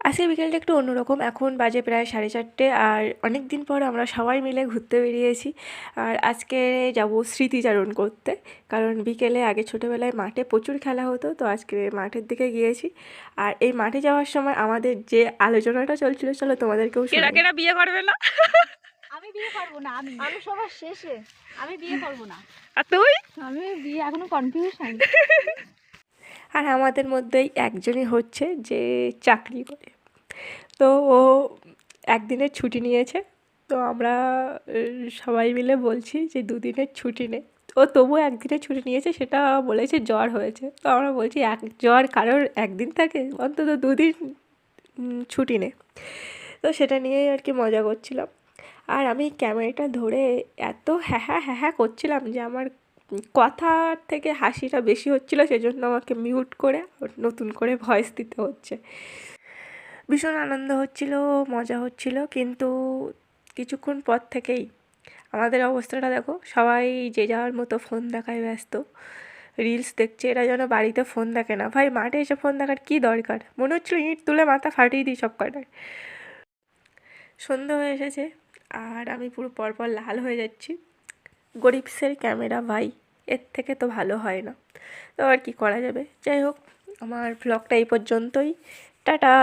আজকে বিকেলটা একটু অন্যরকম। এখন বাজে প্রায় 4:30 আর অনেক দিন পর আমরা সবাই মিলে ঘুরতে বেরিয়েছি। আর আজকে যাব স্মৃতিচারণ করতে, কারণ বিকেলে আগে ছোটোবেলায় মাঠে প্রচুর খেলা হতো, তো আজকে মাঠের দিকে গিয়েছি। আর এই মাঠে যাওয়ার সময় আমাদের যে আলোচনাটা চলছিল, চলো তোমাদেরকেও কেরা শোনাই। কেরা বিয়ে করবে না? আমি বিয়ে করবো না, আমি সবার শেষে। আমি বিয়ে করবো না। আর তুই? আমি বিয়ে এখনো কনফিউশন। আর আমাদের মধ্যেই একজনই হচ্ছে যে চাকরি করে, তো ও একদিনের ছুটি নিয়েছে। তো আমরা সবাই মিলে বলছি যে 2 দিনের ছুটি নে। ও তবুও একদিনের ছুটি নিয়েছে, সেটা বলেছে জ্বর হয়েছে। তো আমরা বলছি জ্বর কারোর একদিন থাকে, অন্তত 2 দিন ছুটি নে। তো সেটা নিয়েই আর কি মজা করছিলাম। আর আমি ক্যামেরাটা ধরে এত হ্যাঁ হ্যাঁ করছিলাম যে আমার কথার থেকে হাসিটা বেশি হচ্ছিলো, সেজন্য আমাকে মিউট করে নতুন করে ভয়েস দিতে হচ্ছে। ভীষণ আনন্দ হচ্ছিল, মজা হচ্ছিল, কিন্তু কিছুক্ষণ পর থেকেই আমাদের অবস্থাটা দেখো, সবাই যে যাওয়ার মতো ফোন দেখায় ব্যস্ত, রিলস দেখছে। এরা যেন বাড়িতে ফোন দেখে না, ভাই মাঠে এসে ফোন দেখার কী দরকার, মনে হচ্ছিলো ইঁট তুলে মাথা ফাটিয়ে দিই সব কটায়। সন্ধে হয়ে এসেছে আর আমি পুরো পরপর লাল হয়ে যাচ্ছি। গরিবসের ক্যামেরা ভাই, এর থেকে তো ভালো হয় না। তো আর কি করা যাবে, যাই হোক, আমার ভ্লগটা এই পর্যন্তই। টাটা।